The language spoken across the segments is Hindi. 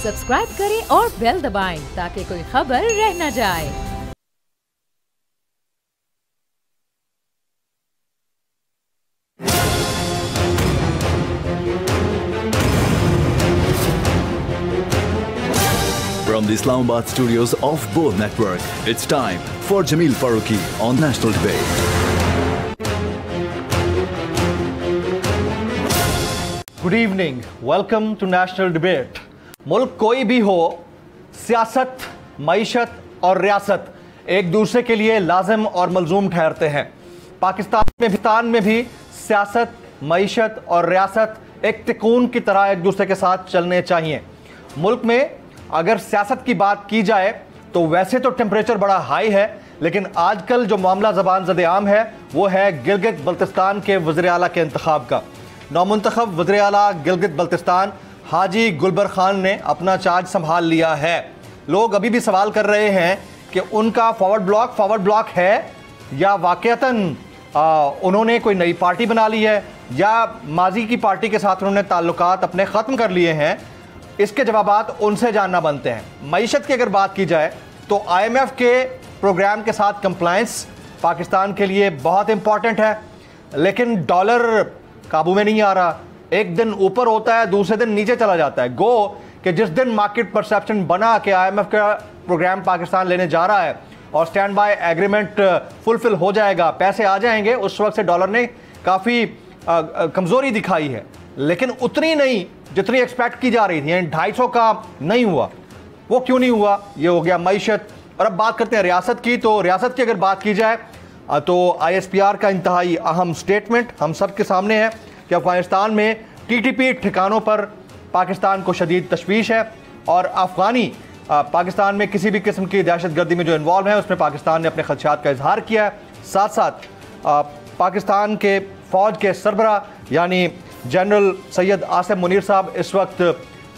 सब्सक्राइब करें और बेल दबाएं ताकि कोई खबर रह न जाए। From the Islamabad studios of Bold Network, it's time for Jameel Farooqi on National Debate. Good evening, welcome to national debate. मुल्क कोई भी हो, सियासत, मईशत और रियासत एक दूसरे के लिए लाजिम और मलजूम ठहरते हैं। पाकिस्तान में भी सियासत, मईशत और रियासत एक तिकोन की तरह एक दूसरे के साथ चलने चाहिए। मुल्क में अगर सियासत की बात की जाए तो वैसे तो टेम्परेचर बड़ा हाई है, लेकिन आजकल जो मामला ज़बान ज़द-ए-आम है वो है गिलगित बल्तिस्तान के वज़ीर आला के इंतखाब का। नौमुंतखब वज़ीर आला गिलगित बल्तिस्तान हाजी गुलबर खान ने अपना चार्ज संभाल लिया है। लोग अभी भी सवाल कर रहे हैं कि उनका फॉरवर्ड ब्लॉक है या वाक़यतन उन्होंने कोई नई पार्टी बना ली है या माजी की पार्टी के साथ उन्होंने ताल्लुकात अपने ख़त्म कर लिए हैं। इसके जवाबात उनसे जानना बनते हैं। मईशत की अगर बात की जाए तो IMF के प्रोग्राम के साथ कंप्लायंस पाकिस्तान के लिए बहुत इंपॉर्टेंट है, लेकिन डॉलर काबू में नहीं आ रहा। एक दिन ऊपर होता है, दूसरे दिन नीचे चला जाता है। गो कि जिस दिन मार्केट परसेप्शन बना कि IMF का प्रोग्राम पाकिस्तान लेने जा रहा है और स्टैंड बाय एग्रीमेंट फुलफिल हो जाएगा, पैसे आ जाएंगे, उस वक्त से डॉलर ने काफ़ी कमज़ोरी दिखाई है, लेकिन उतनी नहीं जितनी एक्सपेक्ट की जा रही थी। यानी 250 का नहीं हुआ। वो क्यों नहीं हुआ? ये हो गया मईशत। और अब बात करते हैं रियासत की। तो रियासत की अगर बात की जाए तो ISPR का इंतहाई अहम स्टेटमेंट हम सब के सामने है कि अफगानिस्तान में TTP ठिकानों पर पाकिस्तान को शदीद तशवीश है और अफगानी पाकिस्तान में किसी भी किस्म की दहशतगर्दी में जो इन्वॉल्व है उसमें पाकिस्तान ने अपने खदशात का इजहार किया है। साथ साथ पाकिस्तान के फ़ौज के सरबरा यानी जनरल सैयद आसिम मुनीर साहब इस वक्त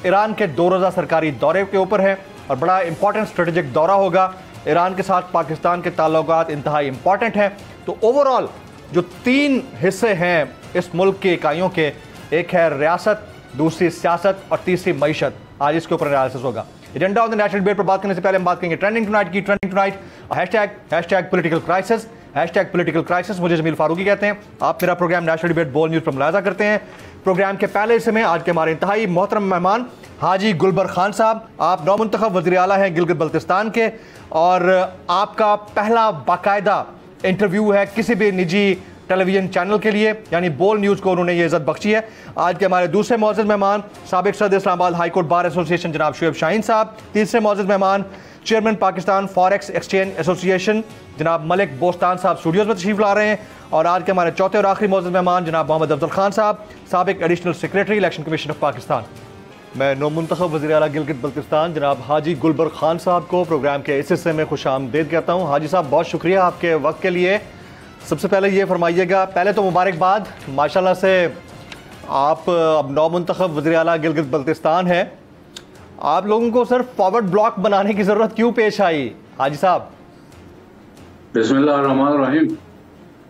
ईरान के 2 रोज़ा सरकारी दौरे के ऊपर हैं और बड़ा इंपॉर्टेंट स्ट्रेटेजिक दौरा होगा। ईरान के साथ पाकिस्तान के ताल्लुकात इंतहाई इंपॉर्टेंट हैं। तो ओवरऑल जो 3 हिस्से हैं इस मुल्क की इकाइयों के, एक है रियासत, दूसरी सियासत और तीसरी मईशत। आज इसके ऊपर एनालिसिस होगा। Agenda of the national debate पर बात करने से पहले हम बात करेंगे ट्रेंडिंग टुनाइट की। Trending tonight hashtag political crisis, hashtag political crisis. मुझे जमील फारूकी कहते हैं। आप मेरा प्रोग्राम नेशनल डिबेट बोल न्यूज़ पर मुलाजा करते हैं। प्रोग्राम के पहले हिस्से में आज के हमारे इंतहाई मोहतरम मेहमान हाजी गुलबर खान साहब, आप नौमुंतखब वज़ीर आला हैं गिलगित बल्तिस्तान के और आपका पहला बाकायदा इंटरव्यू है किसी भी निजी टेलीविज़न चैनल के लिए, यानी बोल न्यूज़ को उन्होंने ये इज़्ज़त बख्शी है। आज के हमारे दूसरे मौजूद मेहमान साबिक सदर Islamabad high court bar association जनाब शुएब शाहीन साहब। तीसरे मौजूद मेहमान chairman Pakistan forex exchange association जनाब मलिक बोस्तान साहब स्टूडियोज़ में तशरीफ़ ला रहे हैं। और आज के हमारे चौथे और आखिरी मौजूद मेहमान जनाब मोहम्मद अफजल खान साहब, साबिक additional secretary election commission of Pakistan. मैं नौमुंतखब वज़ीर आला गिलगित बल्तिस्तान जनाब हाजी गुलबर खान साहब को प्रोग्राम के इस हिस्से में खुशामदीद कहता हूँ। हाजी साहब बहुत शुक्रिया आपके वक्त के लिए। सबसे पहले ये फरमाइएगा, पहले तो मुबारकबाद, माशाल्लाह से आप अब नौमुंतखब वज़ीर आला गिलगित बल्तिस्तान है। आप लोगों को सिर्फ फॉरवर्ड ब्लॉक बनाने की ज़रूरत क्यों पेश आई हाजी साहब? बिस्मिल्लाहिर्रहमानिर्रहीम।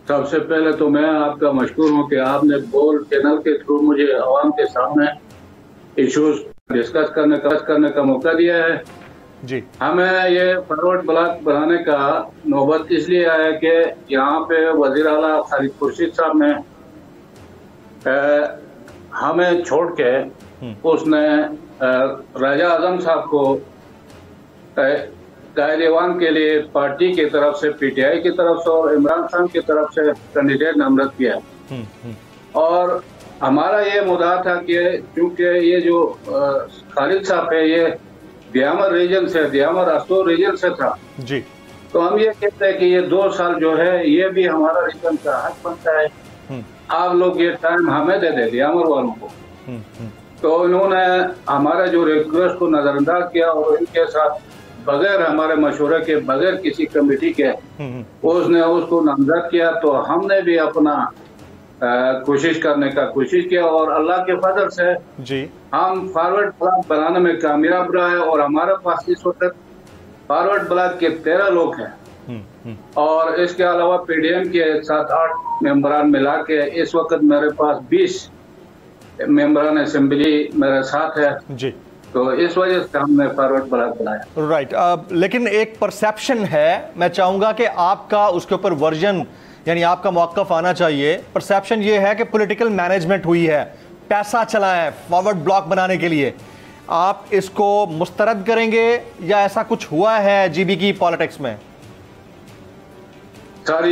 सबसे पहले तो मैं आपका मशकूर हूँ कि आपने बोल चैनल के थ्रू मुझे आवाम के सामने इश्यूज डिस्कस करने का मौका दिया है जी। हमें ये फॉरवर्ड ब्लॉक बनाने का नौबत इसलिए आया कि यहाँ पे वज़ीर आला खालिद खुर्शीद साहब ने हमें छोड़ के उसने राजा आजम साहब को कायदेवान के लिए पार्टी की तरफ से, PTI की तरफ से और इमरान खान की तरफ से कैंडिडेट नामजद किया। और हमारा ये मुद्दा था कि क्योंकि ये जो खालिद साहब है ये दियामर रीजन से, दियामर अस्तूर रीजन से था जी, तो हम ये कहते हैं कि ये 2 साल जो है ये भी हमारा रीजन का हक बनता है। आप लोग ये टाइम हमें दे दे दियामर वालों को। तो इन्होंने हमारे जो रिक्वेस्ट को नजरअंदाज किया और इनके साथ बगैर हमारे मशवरे के, बगैर किसी कमेटी के उसने उसको नामजद किया। तो हमने भी अपना कोशिश करने का कोशिश किया और अल्लाह के फजल से जी हम फॉरवर्ड ब्लॉक बनाने में कामयाब रहा है। और हमारे पास इस वक्त फॉरवर्ड ब्लॉक के 13 लोग हैं और इसके अलावा PDM के 7-8 मेंबरान मिला के इस वक्त मेरे पास 20 मेंबरान असेंबली मेरे साथ है जी। तो इस वजह से हमने फॉरवर्ड ब्लॉक बनाया। राइट। लेकिन एक परसेप्शन है, मैं चाहूंगा कि आपका उसके ऊपर वर्जन यानी आपका मौक़िफ़ आना चाहिए। परसेप्शन ये है कि पॉलिटिकल मैनेजमेंट हुई है, पैसा चला है फॉरवर्ड ब्लॉक बनाने के लिए। आप इसको मुस्तरद करेंगे या ऐसा कुछ हुआ है जीबी की पॉलिटिक्स में? सर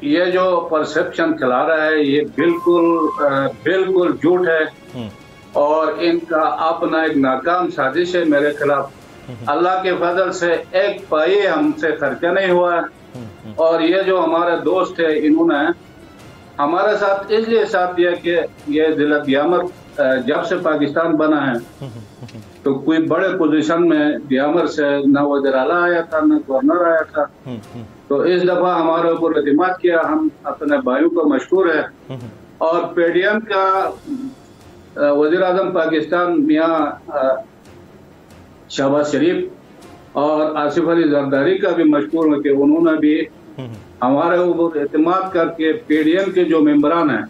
ये जो परसेप्शन चला रहा है ये बिल्कुल झूठ है और इनका अपना एक नाकाम साजिश है मेरे खिलाफ। अल्लाह के फजल से एक पाई हमसे खर्चा नहीं हुआ है और ये जो हमारे दोस्त है इन्होंने हमारे साथ इसलिए साथ दिया कि ये जिला दियामर जब से पाकिस्तान बना है तो कोई बड़े पोजीशन में दियामर से न वज़ीर आला आया था न गवर्नर आया था। तो इस दफा हमारे ऊपर एतमाद किया, हम अपने भाइयों को मशहूर है। और पीडीएम का वज़ीर आज़म पाकिस्तान मियाँ शहबाज शरीफ और आसिफ अली जरदारी का भी मशहूर है कि उन्होंने भी हमारे ऊपर एतमाद करके पीडीएम के जो मेंबरान हैं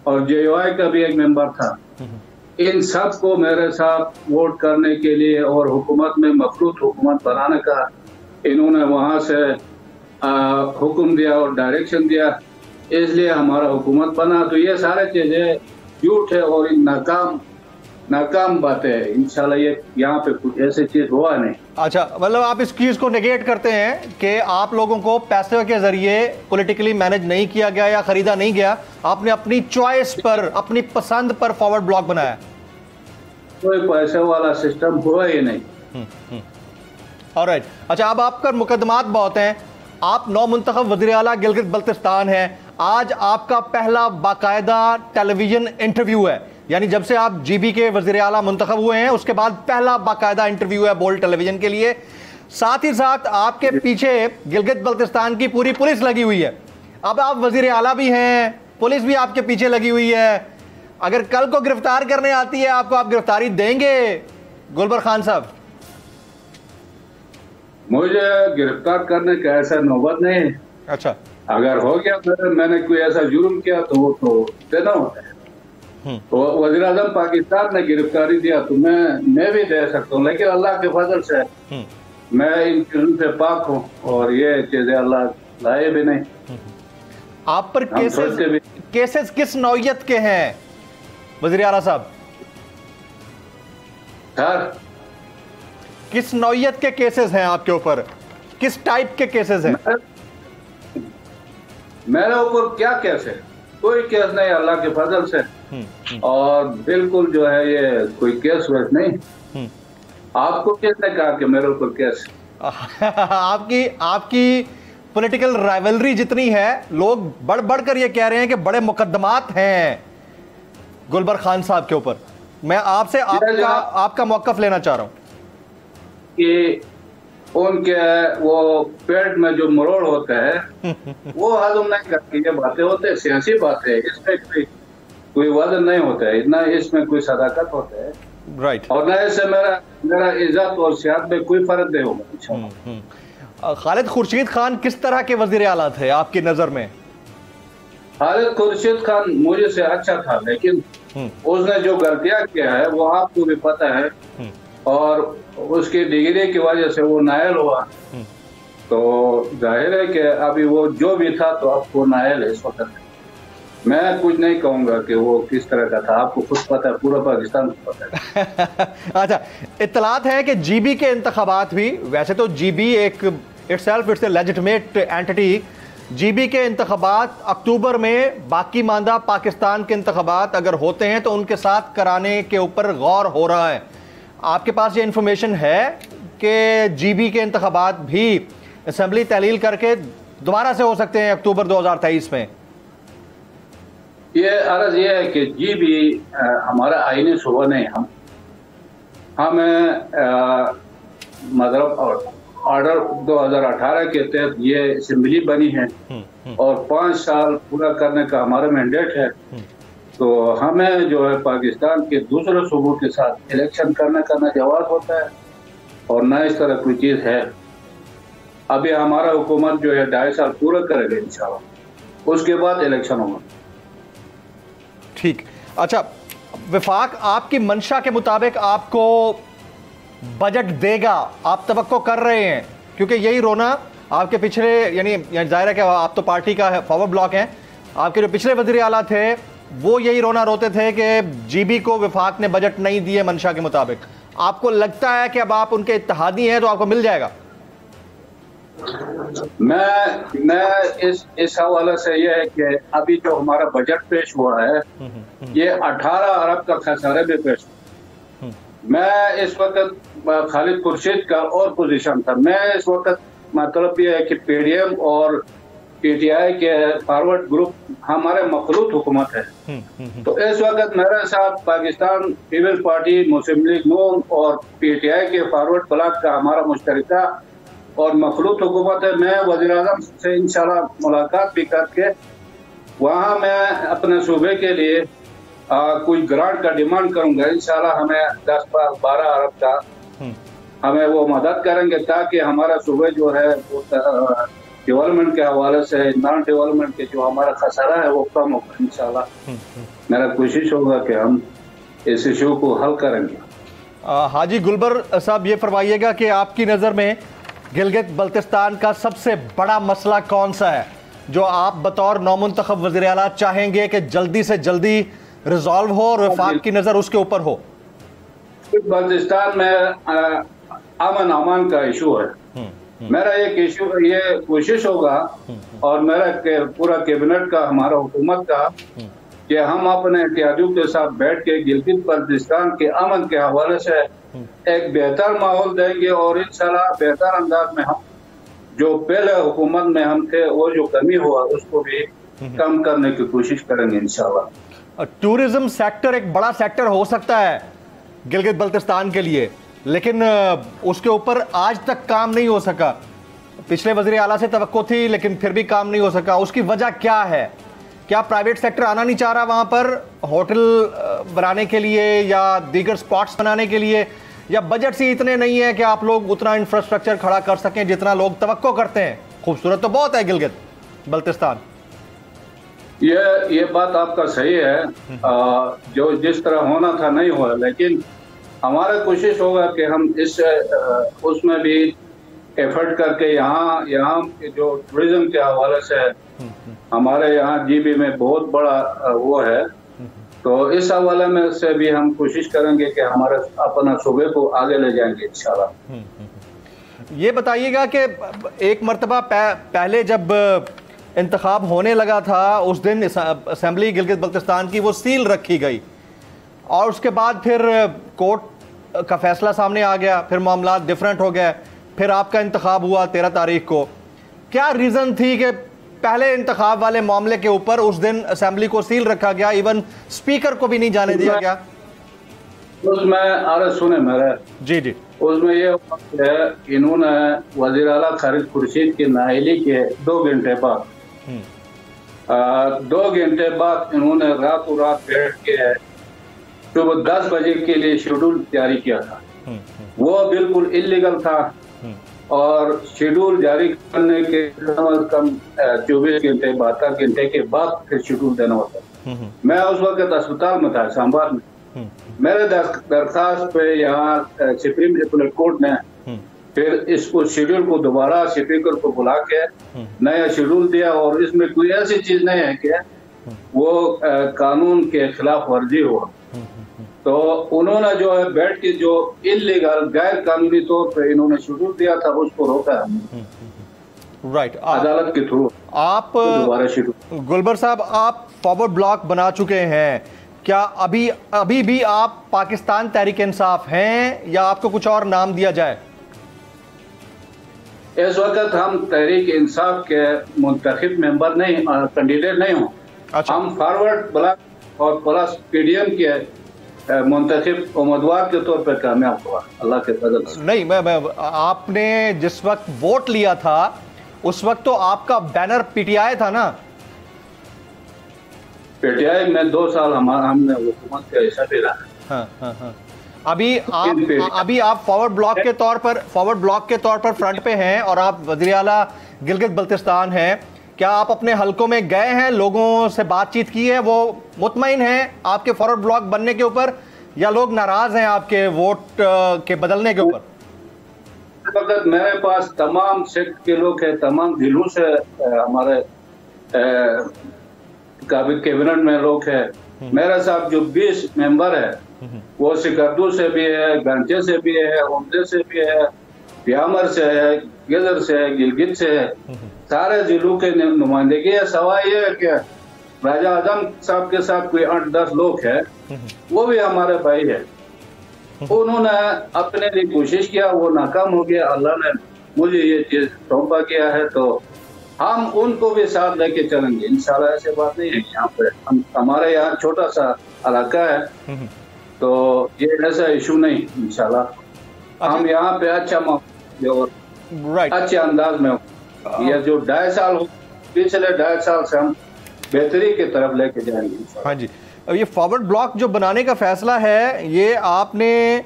और जेयूआई का भी एक मेंबर था, इन सब को मेरे साथ वोट करने के लिए और हुकूमत में मखलूत हुकूमत बनाने का इन्होंने वहाँ से हुक्म दिया और डायरेक्शन दिया, इसलिए हमारा हुकूमत बना। तो ये सारे चीजें झूठ है और नाकाम बातें है। इंशाल्लाह ये यहाँ पे कुछ ऐसी चीज हुआ नहीं। अच्छा, मतलब आप इस चीज को नेगेट करते हैं कि आप लोगों को पैसे के जरिए पॉलिटिकली मैनेज नहीं किया गया या खरीदा नहीं गया, आपने अपनी चॉइस पर अपनी पसंद पर फॉरवर्ड ब्लॉक बनाया? कोई पैसे वाला सिस्टम हुआ ही नहीं। ऑलराइट। अच्छा, अब आप पर मुकदमात बहुत हैं। आप नौ मुंतखब वज़ीर आला गिलगित बल्तिस्तान हैं। आज आपका पहला बाकायदा टेलीविजन इंटरव्यू है, यानी जब से आप जीबी के वज़ीर आला मुंतखब हुए हैं उसके बाद पहला बाकायदा इंटरव्यू है बोल्ड टेलीविजन के लिए। साथ ही साथ आपके पीछे गिलगित बल्तिस्तान की पूरी पुलिस लगी हुई है। अब आप वज़ीर आला भी हैं, पुलिस भी आपके पीछे लगी हुई है। अगर कल को गिरफ्तार करने आती है आपको, आप गिरफ्तारी देंगे गुलबर खान साहब? मुझे गिरफ्तार करने का ऐसा नौबत नहीं है। अच्छा, अगर हो गया तो मैंने कोई ऐसा जुर्म किया तो वो तो देना होता है। तो वज़ीर आज़म पाकिस्तान ने गिरफ्तारी दिया तो मैं भी दे सकता हूँ, लेकिन अल्लाह के फजल से मैं इन चीजों से पाक हूँ और ये चीजें अल्लाह लाए भी नहीं। आप पर केसेस किस नौयत के हैं वज़ीर आला साहब? सर, किस नौयत के केसेस हैं आपके ऊपर? किस टाइप के केसेस हैं? मेरे ऊपर क्या केस है? कोई केस नहीं अल्लाह के फजल से। और बिल्कुल जो है ये कोई केस वेस नहीं। आपको किसने कहा कि मेरे ऊपर केस? आपकी पॉलिटिकल राइवलरी जितनी है, लोग बढ़ बढ़कर ये कह रहे हैं कि बड़े मुकदमात हैं गुलबर खान साहब के ऊपर। मैं आपसे आपका मौक़िफ़ लेना चाह रहा हूं कि उनके वो पेट में जो मरोड़ होता है वो हजम नहीं करती। ये बातें होते हैं, सियासी बातें है, इसमें कोई वजन नहीं होता है, इतना इसमें कोई सदाकत होता है। राइट। और न इससे मेरा इज्जत और सियासत में कोई फर्क नहीं होगा। खालिद खुर्शीद खान किस तरह के वज़ीर आला थे आपकी नजर में? खालिद खुर्शीद खान मुझे से अच्छा था, लेकिन उसने जो गलतियां किया है वो आपको भी पता है और उसकी डिग्री की वजह से वो नायल हुआ। तो जाहिर है कि अभी वो जो भी था तो अब वो नायल है इस वक्त। मैं कुछ नहीं कहूंगा कि वो किस तरह का था, आपको खुद पता है, पूरा पाकिस्तान को पता है। अच्छा, इत्तलात है कि जीबी के इंतखाबात भी, वैसे तो जीबी एक it's a legitimate entity, GB के इंतखाबात अक्टूबर में बाकी मानदा पाकिस्तान के इंतखाबात अगर होते हैं तो उनके साथ कराने के ऊपर गौर हो रहा है। आपके पास ये इंफॉर्मेशन है कि जीबी के इंतखाबात भी असेंबली तहलील करके दोबारा से हो सकते हैं अक्टूबर 2023 में? ये अर्ज ये है कि जीबी हमारा आईनी सूबा नहीं, हमें मतलब ऑर्डर 2018 के तहत ये असेंबली बनी है और 5 साल पूरा करने का हमारा मैंडेट है। तो हमें जो है पाकिस्तान के दूसरे सूबों के साथ इलेक्शन करने का न जवाब होता है और न इस तरह कोई चीज़ है। अभी हमारा हुकूमत जो है 2.5 साल पूरा करेगा इंशाल्लाह, उसके बाद इलेक्शन होगा। ठीक। अच्छा, वफाक आपकी मंशा के मुताबिक आपको बजट देगा, आप तवक्को कर रहे हैं? क्योंकि यही रोना आपके पिछले, यानी जाहिर है कि आप तो पार्टी का फॉरवर्ड ब्लॉक हैं, आपके जो पिछले वज़ीर आला थे वो यही रोना रोते थे कि जीबी को वफाक ने बजट नहीं दिए मंशा के मुताबिक। आपको लगता है कि अब आप उनके इत्तेहादी हैं तो आपको मिल जाएगा? मैं इस हवाले से यह है कि अभी जो हमारा बजट पेश हुआ है ये 18 अरब का खसारे में पेश हुआ। मैं इस वक्त खालिद खुर्शीद का और पोजीशन था, मैं इस वक्त मतलब ये है कि पीडीएम और पीटीआई के फॉरवर्ड ग्रुप हमारे मखलूत हुकूमत है। तो इस वक्त मेरे साथ पाकिस्तान पीपल्स पार्टी, मुस्लिम लीग नून और पीटीआई के फॉरवर्ड ब्लॉक का हमारा मुश्तरका और मखलूत हुकूमत है। मैं वज़ीर-ए-आज़म से इंशाल्लाह मुलाकात भी करके वहाँ मैं अपने सूबे के लिए कुछ ग्रांट का डिमांड करूंगा। इंशाल्लाह हमें 10-12 अरब का हमें वो मदद करेंगे ताकि हमारा सूबे जो है वो डेवलपमेंट के हवाले से, नॉन डेवलपमेंट के जो हमारा खसारा है वो कम होगा। इंशाल्लाह मेरा कोशिश होगा कि हम इस इशू को हल करेंगे। हाजी गुलबर साहब, ये फरमाइएगा कि आपकी नज़र में गिलगित बल्तिस्तान का सबसे बड़ा मसला कौन सा है जो आप बतौर नौमुंतखब वज़ीर आला चाहेंगे कि जल्दी से जल्दी रिजॉल्व हो और वफाक की नज़र उसके ऊपर हो? बल्तिस्तान में अमन का इशू है। मेरा एक इशू, ये कोशिश होगा और मेरा पूरा कैबिनेट का, हमारा हुकूमत का, कि हम अपने इत्तेहादियों के साथ बैठ के गिलगित बल्तिस्तान के अमन के हवाले से एक बेहतर माहौल देंगे और इंशाल्लाह बेहतर अंदाज में हम जो पहले हुकूमत में हम थे वो जो कमी हुआ उसको भी कम करने की कोशिश करेंगे इंशाल्लाह। टूरिज्म सेक्टर एक बड़ा सेक्टर हो सकता है गिलगित बल्तिस्तान के लिए, लेकिन उसके ऊपर आज तक काम नहीं हो सका। पिछले वज़ीर आला से तवक्को थी लेकिन फिर भी काम नहीं हो सका। उसकी वजह क्या है? क्या प्राइवेट सेक्टर आना नहीं चाह रहा वहाँ पर होटल बनाने के लिए या दीगर स्पॉट्स बनाने के लिए, या बजट से इतने नहीं है कि आप लोग उतना इंफ्रास्ट्रक्चर खड़ा कर सकें जितना लोग तवक्को करते हैं? खूबसूरत तो बहुत है गिलगित बल्तिस्तान। ये बात आपका सही है, जो जिस तरह होना था नहीं हुआ, लेकिन हमारा कोशिश होगा कि हम इस उसमें भी एफर्ट करके यहाँ जो टूरिज्म के हवाले से हमारे यहाँ जीबी में बहुत बड़ा वो है, तो इस हवाले में से भी हम कोशिश करेंगे कि हमारे अपना सूबे को आगे ले जाएंगे इंशाल्लाह। ये बताइएगा कि एक मरतबा पहले जब इंतखाब होने लगा था उस दिन असेंबली गिलगित बल्तिस्तान की वो सील रखी गई और उसके बाद फिर कोर्ट का फैसला सामने आ गया, फिर मामला डिफरेंट हो गया, फिर आपका इंतखाब हुआ 13 तारीख को। क्या रीज़न थी कि पहले इंतखाब वाले मामले के ऊपर उस दिन असेंबली को सील रखा गया, इवन स्पीकर को भी नहीं जाने दिया गया? उसमें अरे सुने मेरे जी उसमें ये है, इन्होंने वज़ीर आला खालिद खुर्शीद की नाअहली के 2 घंटे बाद 2 घंटे बाद इन्होंने रातों रात बैठ के सुबह 10 बजे के लिए शेड्यूल जारी किया था। वो बिल्कुल इलीगल था और शेड्यूल जारी करने के कम 24 घंटे 72 घंटे के बाद फिर शेड्यूल देना होता। मैं उस वक्त अस्पताल में था इस्लामाबाद में। मेरे दरखास्त पे यहाँ सुप्रीम अपीलेट कोर्ट ने फिर इसको शेड्यूल को दोबारा स्पीकर को बुला के नया शेड्यूल दिया और इसमें कोई ऐसी चीज नहीं है कि वो कानून के खिलाफ वर्जी हो। तो उन्होंने जो है बैठ के जो इलीगल गैर कानूनी तौर पर इन्होंने शेड्यूल दिया था उसको रोका है राइट अदालत के थ्रू। आप दोबारा शेड्यूल, गुलबर साहब, आप फॉरवर्ड ब्लॉक बना चुके हैं, क्या अभी भी आप पाकिस्तान तहरीक इंसाफ हैं या आपको कुछ और नाम दिया जाए? इस वक्त हम तहरीक इंसाफ के मुंतखब मेंबर नहीं, कैंडिडेट नहीं हूँ। अच्छा। हम फॉरवर्ड ब्लॉक और प्लस पीडीएम के मुंतखब उम्मीदवार के तौर पर कामयाब हुआ अल्लाह के फजल से। नहीं, मैं आपने जिस वक्त वोट लिया था उस वक्त तो आपका बैनर पीटीआई था ना? पीटीआई में 2 साल हमने हुकूमत का हिस्सा भी रहा। हाँ। अभी आप फॉरवर्ड ब्लॉक के तौर पर फ्रंट पे हैं और आप वज़ीर आला गिलगित बल्तिस्तान हैं। क्या आप अपने हलकों में गए हैं, लोगों से बातचीत की है, वो मुतमईन हैं आपके फॉरवर्ड ब्लॉक बनने के ऊपर, या लोग नाराज हैं आपके वोट के बदलने के ऊपर? वक्त मेरे पास तमाम सेक्ट के लोग हैं, तमाम जिलों से हमारे कैबिनेट में लोग हैं। मेरे साथ जो 20 मेंबर है वो सिकरदू से भी है, गंजे से भी है, उमदे से भी है, ब्यामर से है, गिदर से है, गिलगित से है, सारे जिलों के नुमाइंदगी है। सवाल ये है कि राजा आजम साहब के साथ कोई 8-10 लोग हैं, वो भी हमारे भाई है। उन्होंने अपने लिए कोशिश किया, वो नाकाम हो गया। अल्लाह ने मुझे ये चीज सौंपा किया है, तो हम उनको भी साथ लेके चलेंगे इंशाल्लाह। ऐसे बात नहीं है। यहाँ पे हमारे यहाँ छोटा सा इलाका है, तो ये ऐसा इशू नहीं। इंशाल्लाह हम यहाँ पे अच्छा और अच्छे अंदाज में ये जो 2.5 साल पिछले 2.5 साल से हम बेहतरी की तरफ लेके जाएंगे। हाँ जी, अब ये फॉरवर्ड ब्लॉक जो बनाने का फैसला है, ये आपने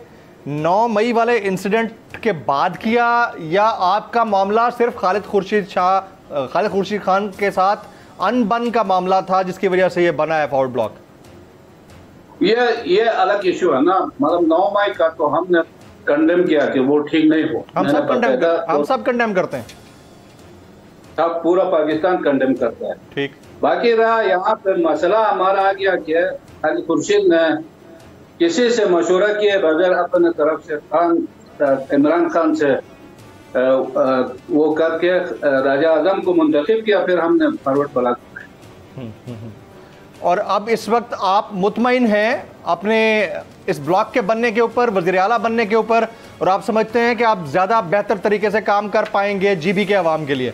9 मई वाले इंसिडेंट के बाद किया, या आपका मामला सिर्फ खालिद खुर्शीद खान के साथ अनबन का मामला था जिसकी वजह से ये बना है फॉरवर्ड ब्लॉक? ये अलग इशू है ना। मतलब 9 मई का तो हमने कंडेम किया कि वो ठीक नहीं हो। हम सब कंडेम करते हैं, सब पूरा पाकिस्तान कंडेम करता है। ठीक। बाकी रहा यहाँ पे मसला हमारा आ गया कि खालिद खुर्शीद ने किसी से मशवरा किए बगैर अपने तरफ से इमरान खान से वो करके राजा आजम को मुंतखब किया, फिर हमने फॉरवर्ड ब्लॉक बनाया। और अब इस वक्त आप मुतमईन हैं अपने इस ब्लॉक के बनने के ऊपर, वज़ीर आला बनने के ऊपर, और आप समझते हैं कि आप ज़्यादा बेहतर तरीके से काम कर पाएंगे जीबी के अवाम के लिए?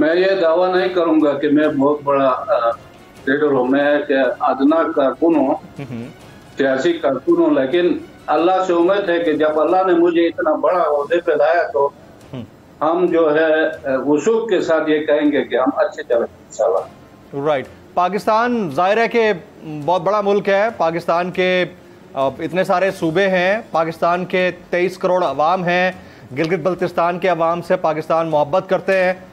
मैं ये दावा नहीं करूंगा कि मैं बहुत बड़ा लीडर हूँ, मैं अदना कारकुन हूँ, सियासी कारकुन हूँ, लेकिन अल्लाह से उम्मीद है कि जब अल्लाह ने मुझे इतना बड़ा ओहदे पे लाया तो हम जो है वसूख के साथ ये कहेंगे कि हम अच्छे चलेंगे इंशाल्लाह। राइट। पाकिस्तान ज़ाहिर है कि बहुत बड़ा मुल्क है, पाकिस्तान के इतने सारे सूबे हैं, पाकिस्तान के 23 करोड़ अवाम हैं, गिलगित बल्तिस्तान के अवाम से पाकिस्तान मोहब्बत करते हैं।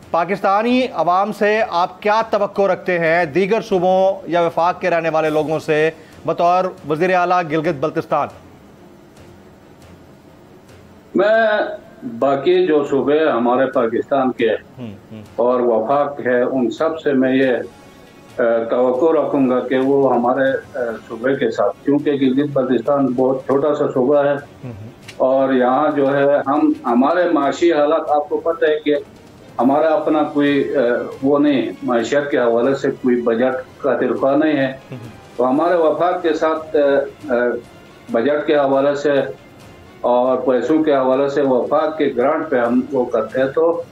पाकिस्तानी अवाम से आप क्या तवक्को रखते हैं दीगर सूबों या वफाक के रहने वाले लोगों से बतौर वज़ीर आला गिलगित बल्तिस्तान? मैं बाकी जो सूबे हमारे पाकिस्तान के और वफाक है उन सब से मैं ये तवक्को रखूंगा कि वो हमारे सूबे के साथ, क्योंकि गिलगित बल्तिस्तान बहुत छोटा सा सूबा है और यहाँ जो है हमारे माशी हालात आपको पता है कि हमारा अपना कोई वो नहीं, मैशियत के हवाले से कोई बजट का तरीका नहीं है, तो हमारे वफाक के साथ बजट के हवाले से और पैसों के हवाले से वफाक के ग्रांट पे हम वो करते हैं। तो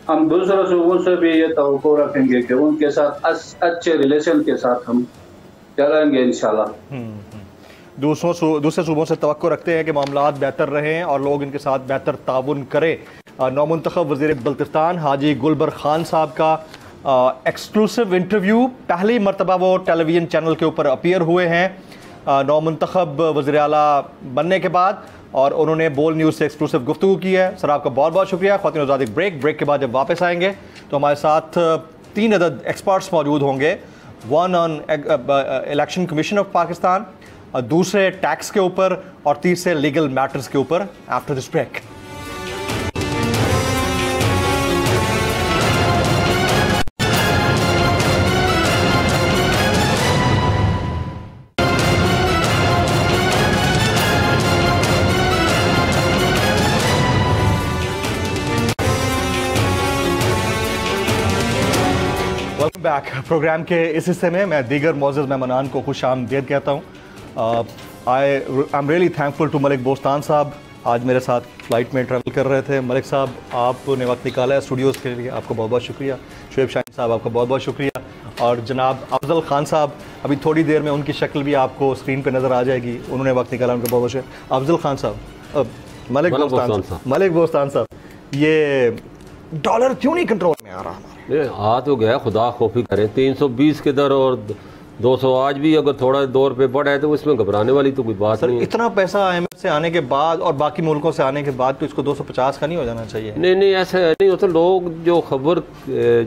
हम दूसरे सूबों से भी ये तवक्को रखेंगे कि उनके साथ अच्छे रिलेशन के साथ हम चलेंगे इंशाल्लाह। दूसरे सूबों से तवक्को रखते हैं कि मामलात बेहतर रहें और लोग इनके साथ बेहतर ताउन करें। नौमुंतखब वज़ीर बल्तिस्तान हाजी गुलबर खान साहब का एक्सक्लूसिव इंटरव्यू, पहली मरतबा वो टेलीविज़न चैनल के ऊपर अपीयर हुए हैं नौमुंतखब वज़ीर आला बनने के बाद, और उन्होंने बोल न्यूज़ से एक्सक्लूसिव गुफ्तगू की है। सर आपका बहुत बहुत शुक्रिया। ख़वातीन हज़रात, एक ब्रेक के बाद जब वापस आएंगे तो हमारे साथ 3 अदद एक्सपर्ट्स मौजूद होंगे। 1 on election commission of Pakistan, दूसरे टैक्स के ऊपर, और तीसरे लीगल मैटर्स के ऊपर। After this break. Welcome back. Programme के इस हिस्से में मैं दीगर मोअज़्ज़ज़ मेहमानान को खुश आमदीद कहता हूँ। I am really thankful to Malik Bostan sahab, आज मेरे साथ फ़्लाइट में ट्रैवल कर रहे थे। मलिक साहब, आपने वक्त निकाला है स्टूडियोज़ के लिए, आपको बहुत बहुत शुक्रिया। शुएब शाहीन साहब, आपका बहुत बहुत शुक्रिया। और जनाब अफजल खान साहब, अभी थोड़ी देर में उनकी शक्ल भी आपको स्क्रीन पर नज़र आ जाएगी, उन्होंने वक्त निकाला, उनका बहुत बहुत शुक्रिया। अफजल खान साहब, मलिक बोस्तान साहब, ये डॉलर क्यों नहीं कंट्रोल में आ रहा हमारे? आ तो गया, खुदा खौफी करे। 320 के दर और 200 आज भी अगर थोड़ा 2 रुपये बढ़ा है तो इसमें घबराने वाली तो कोई बात नहीं है। इतना पैसा IMF से आने के बाद और बाकी मुल्कों से आने के बाद तो इसको 250 का नहीं हो जाना चाहिए? नहीं ऐसा नहीं होता। लोग जो खबर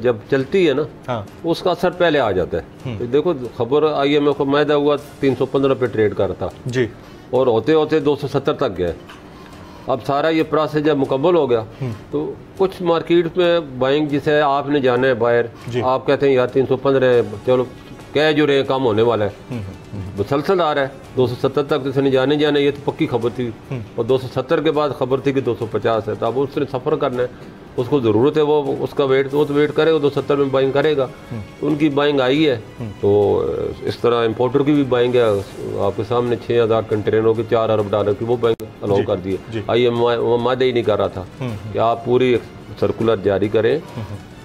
जब चलती है ना, हाँ, उसका असर पहले आ जाता है। तो देखो खबर IMF को मैदा हुआ 315 पे ट्रेड कर रहा था जी, और होते होते 270 तक गए। अब सारा ये प्रोसेस जब मुकम्मल हो गया तो कुछ मार्केट में बाइंग जिसे आपने जाना है बाहर, आप कहते हैं यार 315 चलो कह जो रहे कम होने वाला है, मुसलसल आ रहा है 270 तक तो इसने जाने ये तो पक्की खबर थी। और 270 के बाद खबर थी कि 250 है, तो अब उसने सफ़र करना है, उसको ज़रूरत है, वो उसका वेट वो तो वेट करेगा, 270 में बाइंग करेगा। तो उनकी बाइंग आई है, तो इस तरह इम्पोर्टर की भी बाइंग है। आपके सामने 6000 कंटेनरों की $4 अरब की वो बाइंग अलाउ कर दी है। IMF मादे ही नहीं कर रहा था कि आप पूरी सर्कुलर जारी करें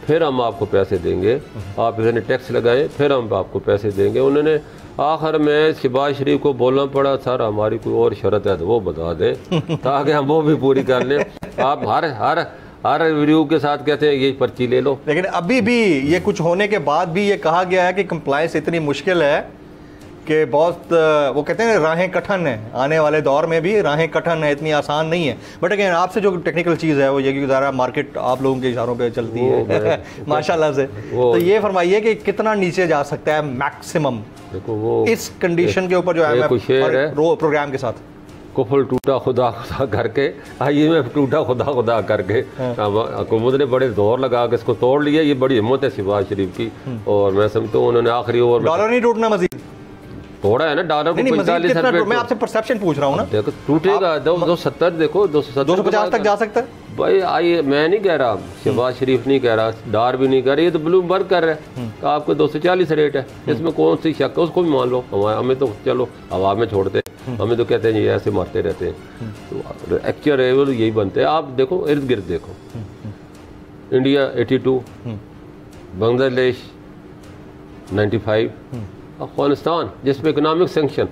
फिर हम आपको पैसे देंगे, आप इसने टैक्स लगाएं फिर हम आपको पैसे देंगे। उन्होंने आखिर में शहबाज शरीफ को बोलना पड़ा सर हमारी कोई और शर्त है तो वो बता दें ताकि हम वो भी पूरी कर लें। आप हर रिव्यू के साथ कहते हैं ये पर्ची ले लो, लेकिन अभी भी ये कुछ होने के बाद भी ये कहा गया है कि कंप्लायंस इतनी मुश्किल है कि बहुत वो कहते हैं राहें कठिन है, आने वाले दौर में भी राहें कठिन है, इतनी आसान नहीं है। बट अगेन आपसे जो टेक्निकल चीज़ है वो ये कि ज़रा मार्केट आप लोगों के इशारों पे चलती है माशाल्लाह से, तो ये फरमाइए कि कितना नीचे जा सकता है मैक्सिमम देखो वो इस कंडीशन के ऊपर जो है प्रोग्राम के साथ? कुफल टूटा खुदा खुदा करके, IMF टूटा खुदा खुदा करके, हुकूमत ने बड़े जोर लगा के इसको तोड़ लिया। ये बड़ी हिम्मत है शहबाज शरीफ की, और मैं समझता हूँ उन्होंने आखिरी ओवर डॉलर नहीं टूटना मजीद तोड़ा है ना, डॉलर को 45 रुपए। मैं आपसे परसेप्शन पूछ रहा हूँ ना, देखो टूटेगा 270, देखो 250 तक जा सकता है भाई। मैं नहीं कह रहा, शहबाज शरीफ नहीं कह रहा, डार भी नहीं कह रहा, ये तो ब्लूमबर्ग कर रहा है कि आपको 240 रेट है, इसमें कौन सी शक है, उसको भी मान लो। हमें तो चलो हवा में छोड़ते, हमें तो कहते हैं ये ऐसे मारते रहते हैं, तो एक्चुअल लेवल यही बनते हैं। आप देखो इर्द गिर्द देखो, इंडिया 82, बांग्लादेश 95, अफगानिस्तान जिसमें इकोनॉमिक सेंक्शन,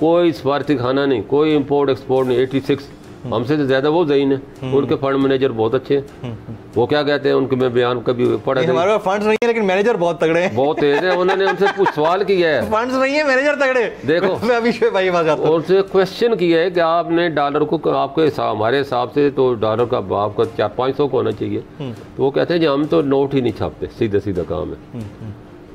कोई सफारती खाना नहीं, कोई इंपोर्ट एक्सपोर्ट नहीं, 86। हमसे तो ज्यादा वो ज़हीन है, उनके फंड मैनेजर बहुत अच्छे हैं। वो क्या कहते हैं उनके, मैं बयान कभी पढ़ा, हमारे फंड्स नहीं है लेकिन मैनेजर बहुत तगड़े हैं, बहुत तेज है। उन्होंने उनसे कुछ सवाल किया है, फंड्स नहीं है मैनेजर तगड़े, देखो मैं अभी भाई बात करता हूं, उनसे क्वेश्चन किया है कि आपने डॉलर को आपके हमारे हिसाब से तो डॉलर का आपका 400-500 को होना चाहिए। तो वो कहते हैं जी हम तो नोट ही नहीं छापते, सीधा काम है,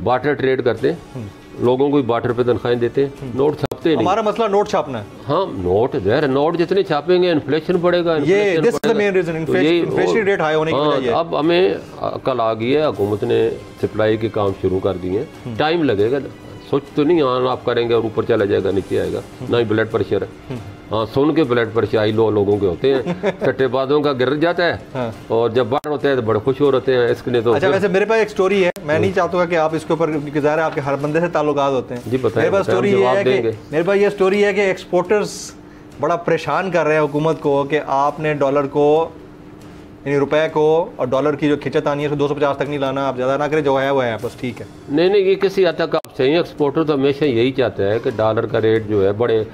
बार्टर ट्रेड करते हैं, लोगों को बार्टर पे तनख्वाहें देते हैं, नोट छापते नहीं। हमारा मसला नोट छापना है। हाँ नोट जहर, नोट जितने छापेंगे इन्फ्लेशन बढ़ेगा, ये this is the main reason, inflation rate high होने की वजह है। अब हमें अकल आ गई है, हुकूमत ने सप्लाई के काम शुरू कर दिए हैं, टाइम लगेगा, सोच तो नहीं हाँ आप करेंगे और ऊपर चला जाएगा नीचे आएगा, ना ही ब्लड प्रेशर है। हाँ सुन के ब्लड प्रेशर आई लोगों के होते हैं, सट्टेबाजों का गिर जाता है, हाँ। और जब बाढ़ होता है तो बड़े खुश हो रहते हैं इसके लिए। तो अच्छा वैसे मेरे पास एक स्टोरी है, मैं नहीं चाहता कि आप इसके ऊपर, क्योंकि ज़ाहिर है आपके हर बंदे से ताल्लुकात होते हैं जी, बताएं। मेरे पास स्टोरी ये है कि एक्सपोर्टर्स बड़ा परेशान कर रहे हैं हुकूमत को कि आपने डॉलर को यानी रुपए को और डॉलर की जो खिंचत आनी है 250 तक नहीं लाना, आप ज़्यादा ना करें, जो है वो है बस ठीक है। नहीं ये किसी हद तक आप सही, एक्सपोर्टर तो हमेशा यही चाहता है कि डॉलर का रेट जो है बढ़े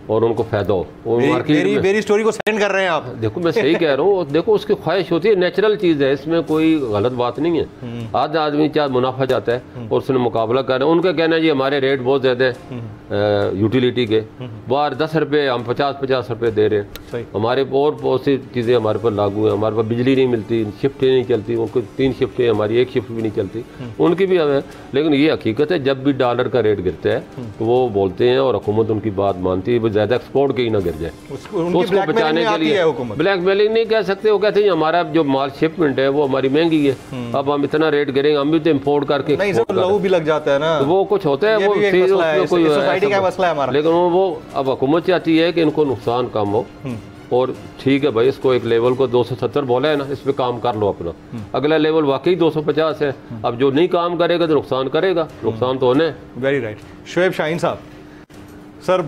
और उनको फायदा हो। वो मेरी स्टोरी को सेंड कर रहे हैं आप, देखो मैं सही कह रहा हूँ, देखो उसकी ख्वाहिश होती है, नेचुरल चीज़ है, इसमें कोई गलत बात नहीं है। आज आदमी चाहे मुनाफा चाहता है और उसने मुकाबला कर रहे हैं, उनका कहना है जी हमारे रेट बहुत ज़्यादा है यूटिलिटी के, बाहर 10 रुपये हम 50 रुपये दे रहे हैं, हमारे और बहुत सी चीज़ें हमारे पर लागू है, हमारे पास बिजली नहीं मिलती, शिफ्टें नहीं चलती, उनको 3 शिफ्टें, हमारी 1 शिफ्ट भी नहीं चलती, उनकी भी हमें। लेकिन ये हकीकत है जब भी डॉलर का रेट गिरता है तो वो बोलते हैं और हुकूमत उनकी बात मानती है, वो ज़्यादा एक्सपोर्ट के ही गिर जाए, उसको बचाने के लिए। ब्लैकमेलिंग नहीं कह सकते, वो कहते हैं हमारा जो माल शिपमेंट है वो हमारी महंगी है, अब हम इतना रेट गिरेंगे, हम भी तो इम्पोर्ट करके लहू भी लग जाता है ना, वो कुछ होता है, वो कोई सोसाइटी का मसला है हमारा। लेकिन वो अब हुकूमत चाहती है कि इनको नुकसान कम हो, और ठीक है भाई इसको एक लेवल को 270 बोला है ना, इस पे काम कर लो अपना, अगला लेवल वाकई 250 है, अब जो नहीं काम करेगा तो नुकसान करेगा, नुकसान तो होने। Very right. शोएब शाहीन साहब, सर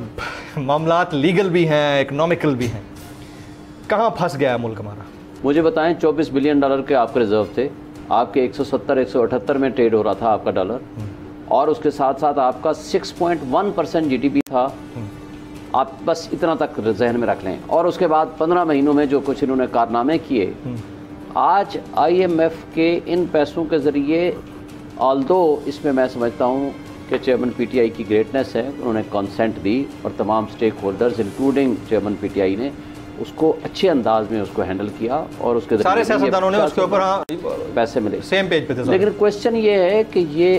मामलात लीगल भी हैं, इकोनॉमिकल भी हैं, कहाँ फंस गया है मुल्क हमारा? मुझे बताएं, 24 बिलियन डॉलर के आपके रिजर्व थे, आपके 170-178 में ट्रेड हो रहा था आपका डॉलर, और उसके साथ साथ आपका 6.1% GDP था, आप बस इतना तक जहन में रख लें, और उसके बाद 15 महीनों में जो कुछ इन्होंने कारनामे किए, आज IMF के इन पैसों के ज़रिए, ऑल्दो इसमें मैं समझता हूँ कि चेयरमैन पीटीआई की ग्रेटनेस है, उन्होंने कंसेंट दी और तमाम stakeholders including chairman PTI ने उसको अच्छे अंदाज में उसको हैंडल किया और उसके सारे सियासतदानों ने उसके ऊपर पैसे मिले, सेम पेज पे थे। लेकिन क्वेश्चन ये है कि ये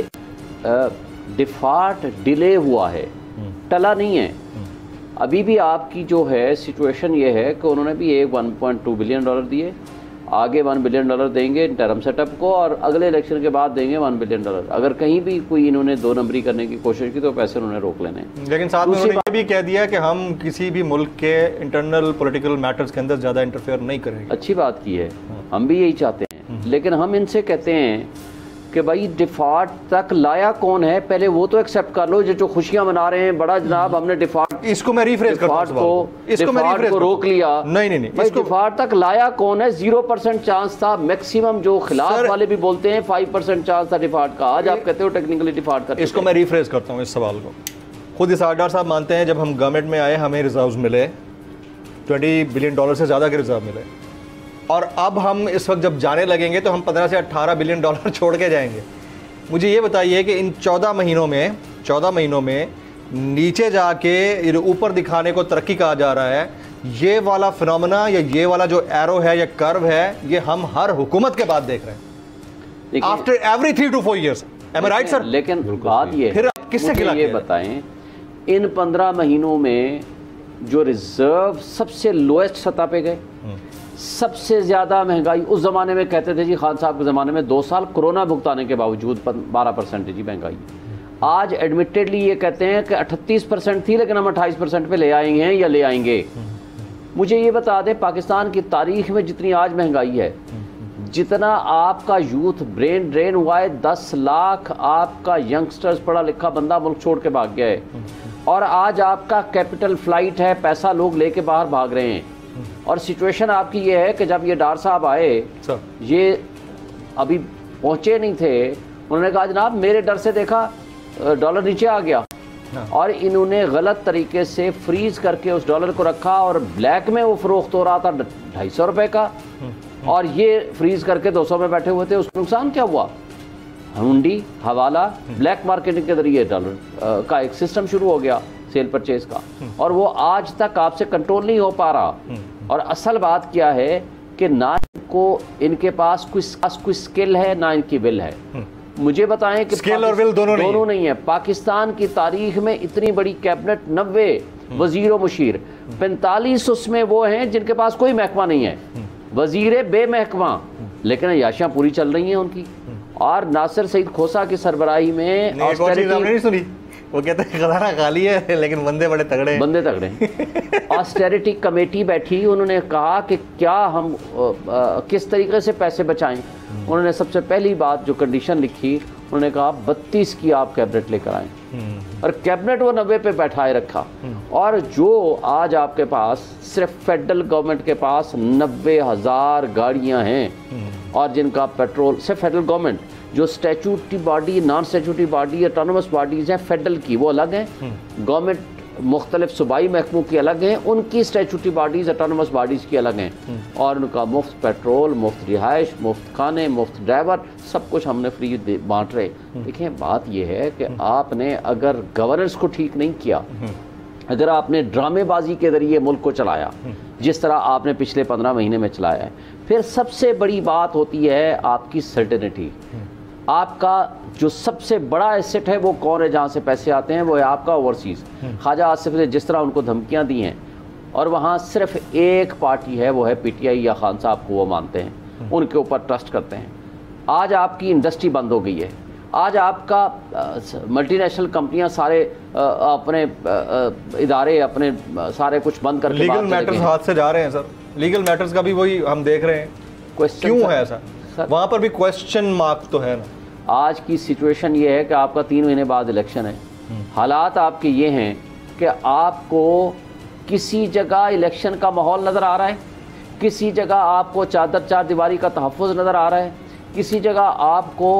डिफॉल्ट डिले हुआ है, टला नहीं है। अभी भी आपकी जो है सिचुएशन ये है कि उन्होंने भी एक 1.2 बिलियन डॉलर दिए, आगे 1 बिलियन डॉलर देंगे इंटरम सेटअप को और अगले इलेक्शन के बाद देंगे 1 बिलियन डॉलर। अगर कहीं भी कोई इन्होंने 2 नंबरी करने की कोशिश की तो पैसे उन्होंने रोक लेने। लेकिन साथ में उन्होंने ये भी कह दिया कि हम किसी भी मुल्क के इंटरनल पॉलिटिकल मैटर्स के अंदर ज़्यादा इंटरफेयर नहीं करेंगे। अच्छी बात की है, हम भी यही चाहते हैं, लेकिन हम इनसे कहते हैं कि भाई डिफॉल्ट तक लाया कौन है, पहले वो तो एक्सेप्ट कर लो। जो खुशियां मना रहे हैं बड़ा जनाब हमने डिफॉल्ट, इसको मैं रिफ्रेश करता हूं, इसको मैं रिफ्रेश को रोक लिया। नहीं, इसको डिफॉल्ट तक लाया कौन है? 0% चांस था मैक्सिमम, जो खिलाफ वाले भी बोलते हैं 5% चांस था डिफॉल्ट का। आज आप कहते हो टेक्निकली डिफॉल्ट कर। इसको मैं रिफ्रेश करता हूँ इस सवाल को। खुद इसारडार साहब मानते हैं जब हम गवर्नमेंट में आए हमें रिजर्व्स मिले, 20 बिलियन डॉलर से ज़्यादा के रिजर्व मिले, और अब हम इस वक्त जब जाने लगेंगे तो हम 15 से 18 बिलियन डॉलर छोड़ के जाएंगे। मुझे ये बताइए कि इन 14 महीनों में नीचे जाके ऊपर दिखाने को तरक्की कहा जा रहा है, ये वाला फिनोमेना या ये वाला जो एरो है या कर्व है, ये हम हर हुकूमत के बाद देख रहे हैं, after every 3 to 4 years। Am I right, sir? लेकिन बात ये फिर किससे खिला ये बताएं, इन 15 महीनों में जो रिजर्व सबसे लोएस्ट सतह पे गए, सबसे ज़्यादा महंगाई उस ज़माने में कहते थे जी, खान साहब के ज़माने में 2 साल कोरोना भुगताने के बावजूद 12% जी महंगाई। आज एडमिटेडली ये कहते हैं कि 38% थी लेकिन हम 28% पे ले आएंगे हैं या ले आएंगे। मुझे ये बता दें, पाकिस्तान की तारीख में जितनी आज महंगाई है, जितना आपका यूथ ब्रेन ड्रेन हुआ है, 10 लाख आपका यंगस्टर्स पढ़ा लिखा बंदा मुल्क छोड़ के भाग गया है, और आज आपका कैपिटल फ्लाइट है, पैसा लोग लेके बाहर भाग रहे हैं। और सिचुएशन आपकी ये है कि जब ये डार साहब आए, ये अभी पहुंचे नहीं थे, उन्होंने कहा जनाब मेरे डर से देखा डॉलर नीचे आ गया, और इन्होंने गलत तरीके से फ्रीज करके उस डॉलर को रखा और ब्लैक में वो फरोख्त हो रहा था 250 रुपए का, और ये फ्रीज करके 200 में बैठे हुए थे। उसका नुकसान क्या हुआ? हुंडी, हवाला, ब्लैक मार्केटिंग के जरिए डॉलर का एक सिस्टम शुरू हो गया सेल परचेज का, और वो आज तक आपसे कंट्रोल नहीं हो पा रहा। और असल बात क्या है कि ना इनके पास कोई स्किल है, ना इनकी विल है। मुझे बताएं कि स्किल और विल दोनों नहीं है। पाकिस्तान की तारीख में इतनी बड़ी कैबिनेट 90 वजीर और मुशीर, 45 उसमें वो हैं जिनके पास कोई महकमा नहीं है, वजीर बेमहकमा, लेकिन याशियां पूरी चल रही हैं उनकी। और नासिर सईद खोसा की सरबराही में नहीं सुनी, वो कहते हैं खजाना खाली है लेकिन बंदे बड़े तगड़े हैं। ऑस्टेरिटी कमेटी बैठी, उन्होंने कहा कि क्या हम किस तरीके से पैसे बचाएं। उन्होंने सबसे पहली बात जो कंडीशन लिखी, उन्होंने कहा 32 की आप कैबिनेट लेकर आएँ, और कैबिनेट वो 90 पे बैठाए रखा। और जो आज आपके पास सिर्फ फेडरल गवर्नमेंट के पास 90,000 गाड़ियां हैं, और जिनका पेट्रोल सिर्फ फेडरल गवर्नमेंट, जो statutory body, non statutory body, autonomous bodies हैं फेडरल की, वो अलग हैं। गवर्नमेंट मुख्तलिफ सूबाई महकमों की अलग हैं, उनकी स्टैचूटरी बॉडीज़, ऑटोनमस बॉडीज़ की अलग हैं, और उनका मुफ्त पेट्रोल, मुफ्त रिहाइश, मुफ्त खाने, मुफ्त ड्राइवर, सब कुछ हमने फ्री बांट रहे। देखिए बात यह है कि आपने अगर गवर्नेंस को ठीक नहीं किया, अगर आपने ड्रामेबाजी के जरिए मुल्क को चलाया जिस तरह आपने पिछले 15 महीने में चलाया है, फिर सबसे बड़ी बात होती है आपकी सर्टेनिटी। आपका जो सबसे बड़ा एसेट है वो कौन है, जहाँ से पैसे आते हैं, वो है आपका ओवरसीज़। ख्वाजा आसिफ ने जिस तरह उनको धमकियाँ दी हैं, और वहाँ सिर्फ एक पार्टी है, वो है पीटीआई या खान साहब को वो मानते हैं, उनके ऊपर ट्रस्ट करते हैं। आज आपकी इंडस्ट्री बंद हो गई है, आज आपका मल्टीनेशनल कंपनियां सारे अपने इदारे अपने सारे कुछ बंद करके लीगल मैटर्स हाथ से जा रहे हैं सर। लीगल मैटर्स का भी वही हम देख रहे हैं, क्यों है सर? वहाँ पर भी क्वेश्चन मार्क तो है ना। आज की सिचुएशन ये है कि आपका 3 महीने बाद इलेक्शन है, हालात आपके ये हैं कि आपको किसी जगह इलेक्शन का माहौल नज़र आ रहा है, किसी जगह आपको चादर चार दीवारी का तहफ़्फ़ुज़ नज़र आ रहा है, किसी जगह आपको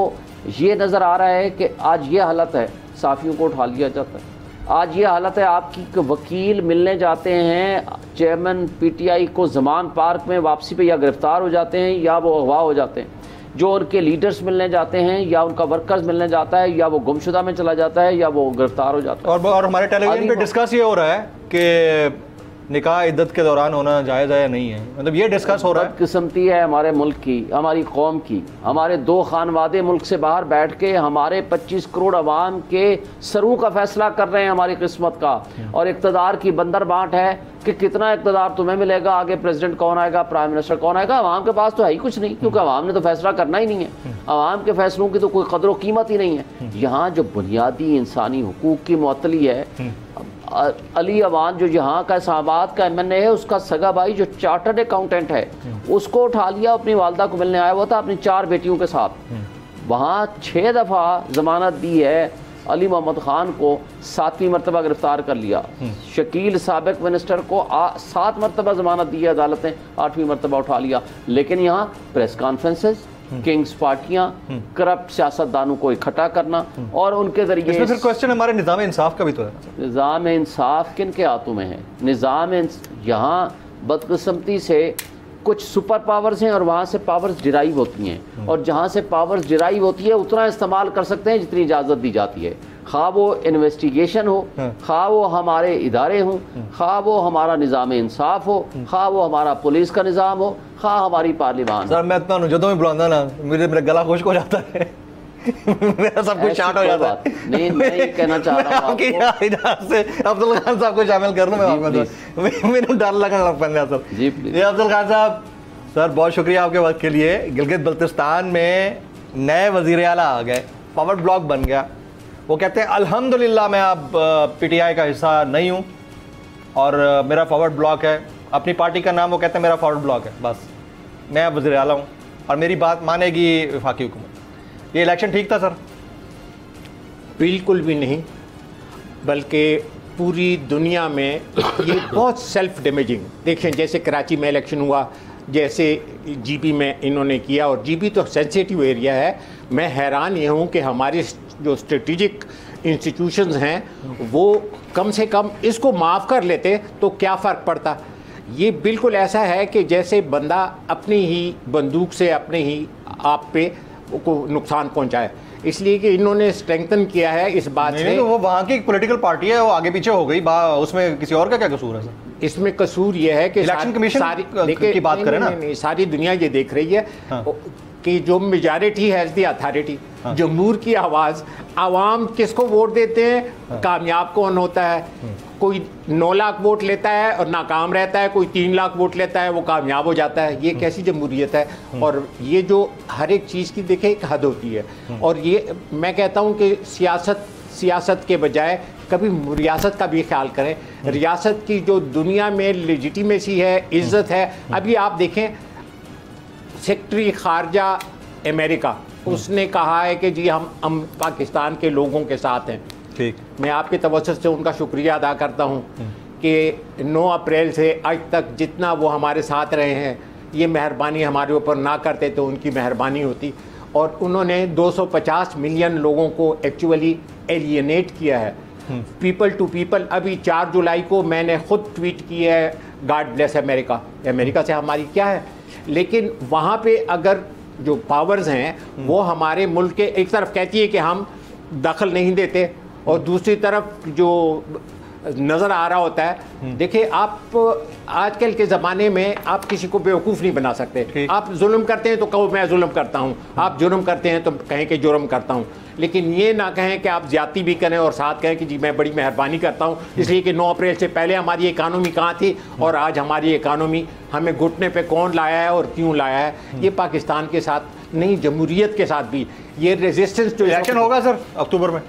ये नज़र आ रहा है कि आज ये हालत है साफ़ियों को उठा लिया जाता है, आज ये हालत है आपकी वकील मिलने जाते हैं चेयरमैन पीटीआई को ज़मान पार्क में वापसी पे या गिरफ़्तार हो जाते हैं या वो अगवा हो जाते हैं। जो उनके लीडर्स मिलने जाते हैं या उनका वर्कर्स मिलने जाता है या वो गुमशुदा में चला जाता है या वो गिरफ्तार हो जाता है। और हमारे टेलीविजन पे डिस्कस ये हो रहा है कि निकाह इद्दत के दौरान होना जायज़ है या नहीं है, मतलब ये डिस्कस हो रहा है। बदकिस्मती है हमारे मुल्क की, हमारी कौम की, हमारे 2 खानवादे मुल्क से बाहर बैठ के हमारे 25 करोड़ अवाम के सरों का फैसला कर रहे हैं हमारी किस्मत का, और इक़्तिदार की बंदर बांट है कि कितना इक़्तिदार तुम्हें मिलेगा, आगे प्रेसिडेंट कौन आएगा, प्राइम मिनिस्टर कौन आएगा। अवाम के पास तो है ही कुछ नहीं, क्योंकि अवाम ने तो फैसला करना ही नहीं है, अवाम के फैसलों की तो कोई कदर व कीमत ही नहीं है। यहाँ जो बुनियादी इंसानी हुकूक की मुअत्तली है, अली अवान जो यहाँ का इस्लामाबाद का MNA है, उसका सगा भाई जो चार्टर्ड अकाउंटेंट है, उसको उठा लिया, अपनी वालदा को मिलने आया हुआ था अपनी 4 बेटियों के साथ। वहाँ 6 दफ़ा ज़मानत दी है, अली मोहम्मद ख़ान को 7वीं मरतबा गिरफ्तार कर लिया, शकील साबिक मिनिस्टर को 7 मरतबा ज़मानत दी है अदालत ने, 8वीं मरतबा उठा लिया। लेकिन यहाँ प्रेस कॉन्फ्रेंसेस, किंग्स पार्टियां, करप्ट सियासतदानों को इकट्ठा करना और उनके जरिए। इसमें फिर क्वेश्चन हमारे निज़ाम इंसाफ का भी तो है। निज़ाम इंसाफ किन के हाथों में है? यहाँ बदकिस्मती से कुछ सुपर पावर्स हैं और वहाँ से पावर्स डिराइव होती हैं, और जहाँ से पावर्स डिराइव होती है उतना इस्तेमाल कर सकते हैं जितनी इजाज़त दी जाती है। खा वो इन्वेस्टिगेशन हो, खा वो हमारे इदारे हों, खा वो हमारा निज़ाम इंसाफ हो, खा वो हमारा पुलिस का निज़ाम हो, खा हमारी पार्लियामान। सर मैं इतना जो भी बुलाता ना मेरा गला खुश्क हो जाता है मेरा सब कुछ शांत हो जाता है। नहीं, मैं ये कहना चाह रहा हूँ से अब्दुल खान साहब को शामिल कर लूँ मैं, मेरे डर लगने लग पड़ा सर। जी अब्दुल खान साहब, सर बहुत शुक्रिया आपके वक्त के लिए। गिलगित बल्तिस्तान में नए वज़ीर आला आ गए, पावर ब्लॉक बन गया, वो कहते हैं अल्हम्दुलिल्लाह मैं अब PTI का हिस्सा नहीं हूँ और मेरा फॉरवर्ड ब्लॉक है, अपनी पार्टी का नाम वो कहते हैं मेरा फॉरवर्ड ब्लॉक है, बस मैं अब वज़ीर आला हूँ और मेरी बात मानेगी वफाकी हुकूमत। ये इलेक्शन ठीक था सर? बिल्कुल भी नहीं, बल्कि पूरी दुनिया में ये बहुत सेल्फ डैमेजिंग। देखें जैसे कराची में इलेक्शन हुआ, जैसे GB में इन्होंने किया, और GB तो सेंसिटिव एरिया है। मैं हैरान ये हूँ कि हमारे जो स्ट्रेटिजिक इंस्टीट्यूशंस हैं वो कम से कम इसको माफ़ कर लेते तो क्या फ़र्क पड़ता। ये बिल्कुल ऐसा है कि जैसे बंदा अपनी ही बंदूक से अपने ही आप पे को नुकसान पहुंचाए, इसलिए कि इन्होंने स्ट्रेंथन किया है इस बात से। तो वो वहाँ की पॉलिटिकल पार्टी है, वो आगे पीछे हो गई, उसमें किसी और का क्या कसूर है सर? इसमें कसूर ये है कि इलेक्शन कमीशन की बात करें ना, सारी दुनिया ये देख रही है कि जो मेजॉरिटी हैज़ द अथॉरिटी, जमहूर की आवाज़, आवाम किसको वोट देते हैं, कामयाब कौन होता है। कोई 9 लाख वोट लेता है और नाकाम रहता है, कोई 3 लाख वोट लेता है वो कामयाब हो जाता है। ये कैसी जमहूरियत है? और ये जो हर एक चीज़ की देखे एक हद होती है, और ये मैं कहता हूँ कि सियासत के बजाय कभी रियासत का भी ख्याल करें। रियासत की जो दुनिया में लेजिटिमेसी है, इज़्ज़त है। अभी आप देखें सेक्रेटरी खारजा अमेरिका, उसने कहा है कि जी हम पाकिस्तान के लोगों के साथ हैं। ठीक, मैं आपके तवज्जुह से उनका शुक्रिया अदा करता हूं कि 9 अप्रैल से आज तक जितना वो हमारे साथ रहे हैं, ये मेहरबानी हमारे ऊपर ना करते तो उनकी मेहरबानी होती। और उन्होंने 250 मिलियन लोगों को एक्चुअली एलियनेट किया है, पीपल टू पीपल। अभी 4 जुलाई को मैंने खुद ट्वीट की है, गॉड ब्लेस अमेरिका। अमेरिका से हमारी क्या है, लेकिन वहाँ पे अगर जो पावर्स हैं वो हमारे मुल्क के एक तरफ कहती है कि हम दखल नहीं देते, और दूसरी तरफ जो नज़र आ रहा होता है, देखिए आप आजकल के ज़माने में आप किसी को बेवकूफ़ नहीं बना सकते। आप जुल्म करते हैं तो कहो मैं जुल्म करता हूँ, आप जुर्म करते हैं तो कहें कि जुर्म करता हूँ, लेकिन ये ना कहें कि आप ज़्यादती भी करें और साथ कहें कि जी मैं बड़ी मेहरबानी करता हूँ। इसलिए कि 9 अप्रैल से पहले हमारी इकानमी कहाँ थी और आज हमारी इकानमी हमें घुटने पे कौन लाया है और क्यों लाया है। ये पाकिस्तान के साथ नहीं, जमहूरियत के साथ भी ये रेजिस्टेंस। जो इलेक्शन होगा सर अक्टूबर में,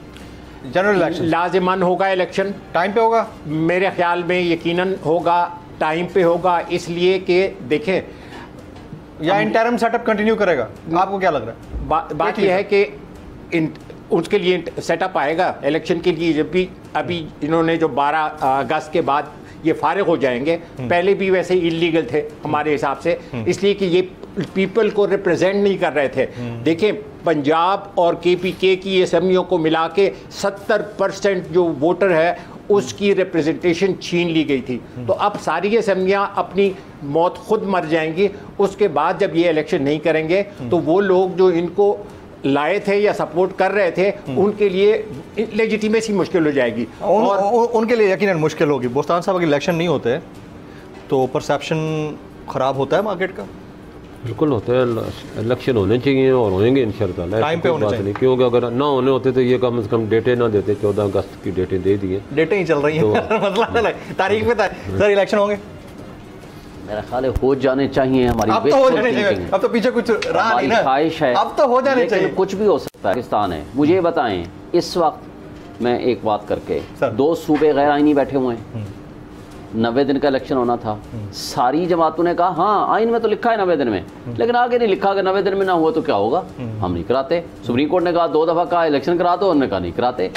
जनरल इलेक्शन लाजिमन होगा, इलेक्शन टाइम पे होगा, मेरे ख्याल में यकीनन होगा, टाइम पे होगा। इसलिए कि देखें, या इंटरम सेटअप कंटिन्यू करेगा, आपको क्या लग रहा है? बात यह है कि उसके लिए सेटअप आएगा इलेक्शन के लिए। जब भी अभी इन्होंने जो 12 अगस्त के बाद ये फारिग हो जाएंगे, पहले भी वैसे इलीगल थे हमारे हिसाब से, इसलिए कि ये पीपल को रिप्रेजेंट नहीं कर रहे थे। देखिए पंजाब और KPK की असेंबलियों को मिला के 70% जो वोटर है उसकी रिप्रेजेंटेशन छीन ली गई थी। तो अब सारी असम्बलियाँ अपनी मौत खुद मर जाएंगी। उसके बाद जब ये इलेक्शन नहीं करेंगे तो वो लोग जो इनको लाए थे या सपोर्ट कर रहे थे उनके लिए लेजिटिमेसी मुश्किल हो जाएगी और उनके लिए यकीनन मुश्किल होगी। बोस्तान साहब अगर इलेक्शन नहीं होते तो परसेप्शन ख़राब होता है मार्केट का? बिल्कुल होता है, इलेक्शन होने चाहिए और होंगे इंशाल्लाह, टाइम पे होने चाहिए। नहीं, क्योंकि अगर ना होने होते तो ये कम से कम डेटें ना देते। 14 अगस्त की डेटें दे दी हैं, डेटें ही चल रही हैं मतलब तारीख पे सर इलेक्शन होंगे। मेरा ख्याल है हो जाने चाहिए। हमारी अब तो हो जाने चाहिए, अब तो पीछे कुछ रहा नहीं ना, ख्वाहिश है अब तो हो जाने चाहिए। कुछ भी हो सकता है, पाकिस्तान है। मुझे बताएं इस वक्त मैं एक बात करके, 2 सूबे गैर आईनी बैठे हुए हैं, 90 दिन का इलेक्शन होना था। सारी जमातों ने कहा हाँ आइन में तो लिखा है 90 दिन में, लेकिन आगे नहीं लिखा कि 90 दिन में ना हुआ तो क्या होगा, हम नहीं कराते। सुप्रीम कोर्ट ने कहा 2 दफ़ा कहा इलेक्शन करा दो, उन्होंने कहा नहीं कराते।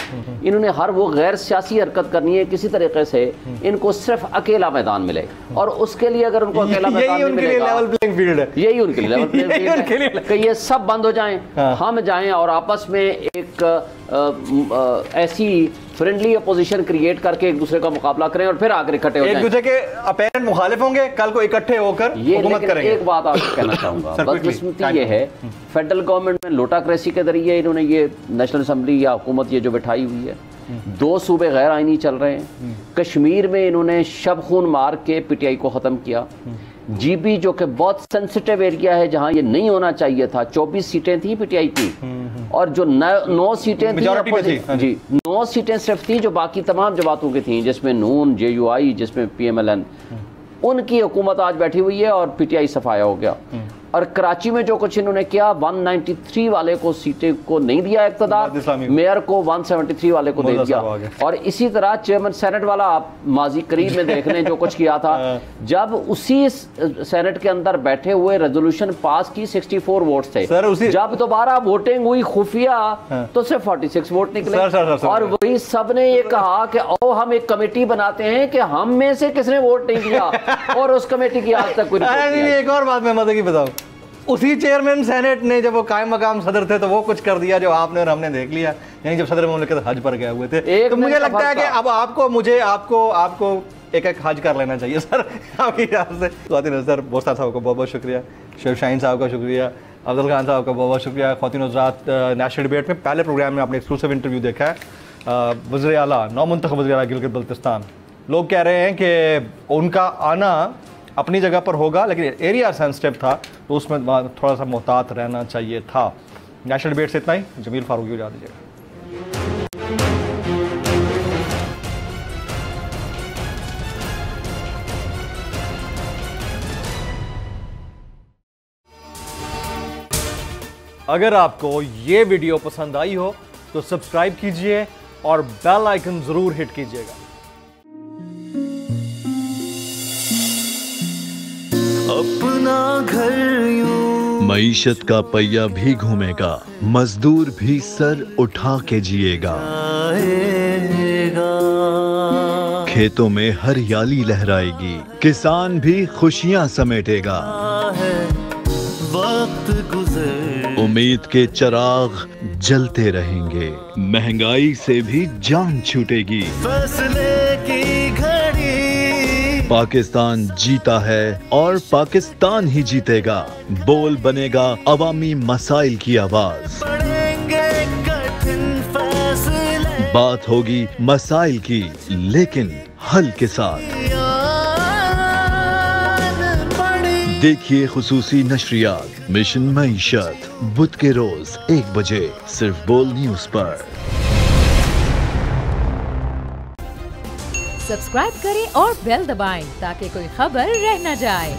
इन्होंने हर वो गैर सियासी हरकत करनी है किसी तरीके से, इनको सिर्फ अकेला मैदान मिले और उसके लिए अगर उनको अकेला मैदान नहीं मिलेगा, लेवल प्लेइंग फील्ड है, यही उनके लिए लेवल प्लेइंग फील्ड है कि ये सब बंद हो जाएं, हम जाएं और आपस में एक ऐसी फ्रेंडली अपोजिशन क्रिएट करके एक दूसरे का मुकाबला करें और फिर आगे इकट्ठे हो जाएं। एक दूसरे के अपेरेंट मुखालिफ होंगे, कल को इकट्ठे होकर हुकूमत करेंगे। एक बात आपको कहना चाहूंगा, बदकिस्मती ये है फेडरल गवर्नमेंट में लोटाक्रेसी के जरिए इन्होंने ये नेशनल असेंबली या हुकूमत ये जो बैठाई हुई है, 2 सूबे गैर आईनी चल रहे हैं। कश्मीर में इन्होंने शब खून मार के पीटीआई को ख़त्म किया। जीबी जो कि बहुत सेंसिटिव एरिया है जहां ये नहीं होना चाहिए था, 24 सीटें थी पीटीआई की और जो 9 सीटें थी जी 9 सीटें सिर्फ थी जो बाकी तमाम जमातों की थी, जिसमें नून, JUI, जिसमें PMLN, उनकी हुकूमत आज बैठी हुई है और पीटीआई सफाया हो गया। और कराची में जो कुछ इन्होंने किया, 193 वाले को सीटें को नहीं दिया इक़्तिदार, मेयर को 173 वाले को दे दिया। और इसी तरह चेयरमैन सेनेट वाला आप माजी करीब में देख लें जो कुछ किया था, जब उसी सेनेट के अंदर बैठे हुए रेजोल्यूशन पास की 64 वोट थे, जब दोबारा वोटिंग हुई खुफिया तो सिर्फ 46 वोट निकले। और वही सब ने ये कहा कि ओ हम एक कमेटी बनाते हैं कि हम में से किसने वोट नहीं दिया और उस कमेटी की आज तक कोई एक और बात मैं मदद की बताऊं, उसी चेयरमैन सेनेट ने जब वो कायम मकाम सदर थे तो वो कुछ कर दिया जो आपने और हमने देख लिया, यानी जब सदर मुमलिकत हज पर गए हुए थे। तो मुझे लगता है कि अब आपको एक हज कर लेना चाहिए सर आपकी यहाँ से। सर बोस्तान साहब को बहुत बहुत शुक्रिया, शेख शाहीन साहब का शुक्रिया, अफजल खान साहब का बहुत बहुत शुक्रिया। ख़वातीन हज़रात, नेशनल डिबेट में पहले प्रोग्राम में आपने एक्सक्लूसिव इंटरव्यू देखा है वज़ीर आला, नौमुंतखब वज़ीर आला गिलगित बल्तिस्तान। लोग कह रहे हैं कि उनका आना अपनी जगह पर होगा, लेकिन एरिया सेंसिटिव था तो उसमें थोड़ा सा मोहतात रहना चाहिए था। नेशनल डिबेट से इतना ही, जमील फारूकी को जा दीजिएगा। अगर आपको ये वीडियो पसंद आई हो तो सब्सक्राइब कीजिए और बेल आइकन जरूर हिट कीजिएगा। अपना घर यूं मईशत का पहिया भी घूमेगा, मजदूर भी सर उठा के जिएगा, खेतों में हरियाली लहराएगी, किसान भी खुशियां समेटेगा, वक्त गुजर उम्मीद के चिराग जलते रहेंगे, महंगाई से भी जान छूटेगी, फैसले की पाकिस्तान जीता है और पाकिस्तान ही जीतेगा। बोल बनेगा अवामी मसाइल की आवाज, बात होगी मसाइल की लेकिन हल के साथ। देखिए खुसूसी नशरियात मिशन मईशत बुध के रोज 1 बजे सिर्फ बोल न्यूज पर। सब्सक्राइब करें और बेल दबाएं ताकि कोई खबर रह न जाए।